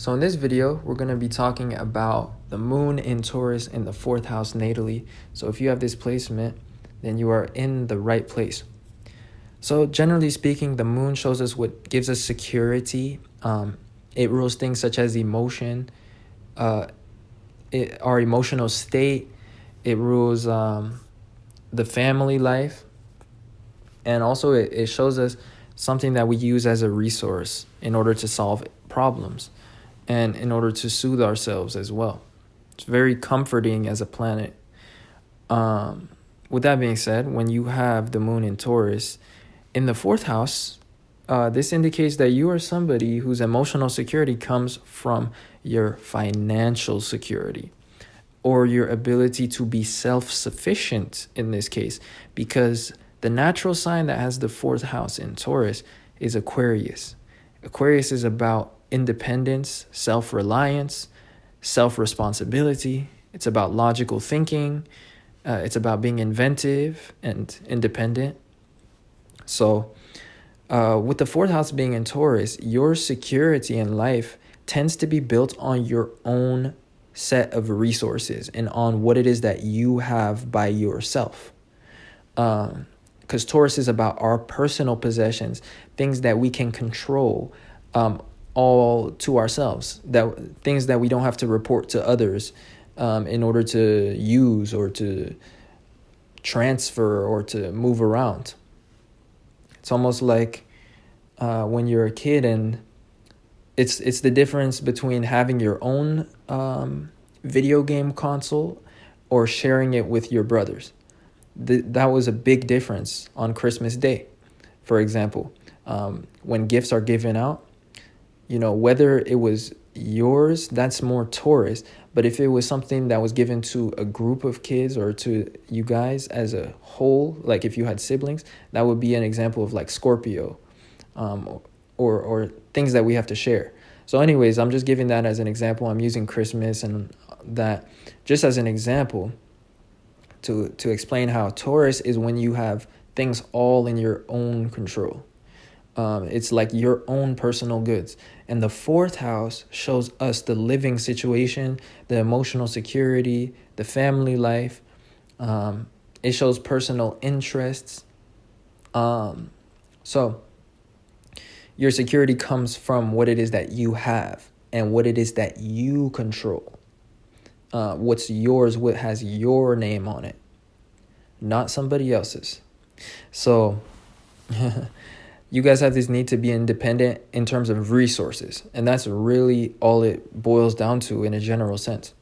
So in this video, we're going to be talking about the moon in Taurus in the 4th house natally. So if you have this placement, then you are in the right place. So generally speaking, the moon shows us what gives us security. It rules things such as emotion, our emotional state. It rules the family life. And also it shows us something that we use as a resource in order to solve problems and in order to soothe ourselves as well. It's very comforting as a planet. With that being said, when you have the moon in Taurus in the 4th house, this indicates that you are somebody whose emotional security comes from your financial security or your ability to be self-sufficient in this case, because the natural sign that has the 4th house in Taurus is Aquarius. Aquarius is about independence, self-reliance, self-responsibility. It's about logical thinking. It's about being inventive and independent. So with the 4th house being in Taurus, your security in life tends to be built on your own set of resources and on what it is that you have by yourself. Because Taurus is about our personal possessions, things that we can control all to ourselves, things that we don't have to report to others in order to use or to transfer or to move around. It's almost like when you're a kid, and it's the difference between having your own video game console or sharing it with your brothers. That was a big difference on Christmas Day, for example. When gifts are given out, whether it was yours, that's more Taurus. But if it was something that was given to a group of kids or to you guys as a whole, like if you had siblings, that would be an example of like Scorpio, or things that we have to share. So anyways, I'm just giving that as an example. I'm using Christmas and that just as an example to explain how Taurus is when you have things all in your own control. It's like your own personal goods. And the 4th house shows us the living situation, the emotional security, the family life. It shows personal interests. So your security comes from what it is that you have and what it is that you control. What's yours, what has your name on it, not somebody else's. So you guys have this need to be independent in terms of resources. And that's really all it boils down to in a general sense.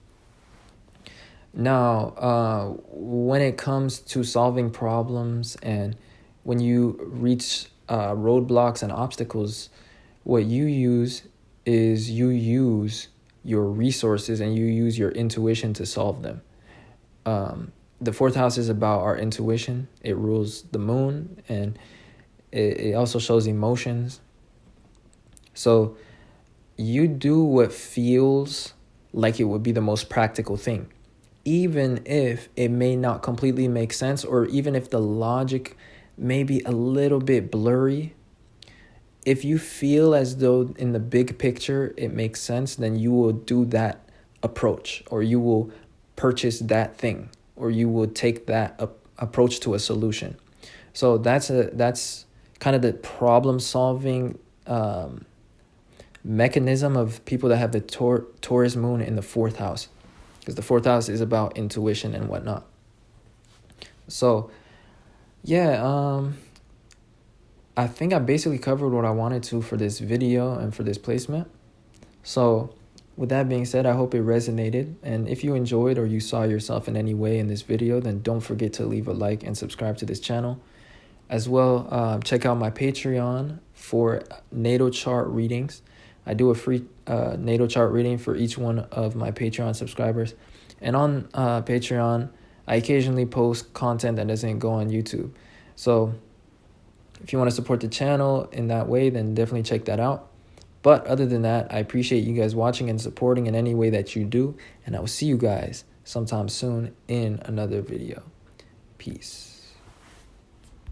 Now, when it comes to solving problems and when you reach roadblocks and obstacles, what you use is you use your resources and you use your intuition to solve them. The 4th house is about our intuition. It rules the moon, and it also shows emotions. So you do what feels like it would be the most practical thing, even if it may not completely make sense, or even if the logic may be a little bit blurry. If you feel as though in the big picture it makes sense, then you will do that approach, or you will purchase that thing, or you will take that approach to a solution. So that's kind of the problem-solving mechanism of people that have the Taurus moon in the 4th house, because the 4th house is about intuition and whatnot. So, yeah, I think I basically covered what I wanted to for this video and for this placement. So, with that being said, I hope it resonated. And if you enjoyed or you saw yourself in any way in this video, then don't forget to leave a like and subscribe to this channel. As well, check out my Patreon for natal chart readings. I do a free natal chart reading for each one of my Patreon subscribers. And on Patreon, I occasionally post content that doesn't go on YouTube. So if you want to support the channel in that way, then definitely check that out. But other than that, I appreciate you guys watching and supporting in any way that you do. And I will see you guys sometime soon in another video. Peace.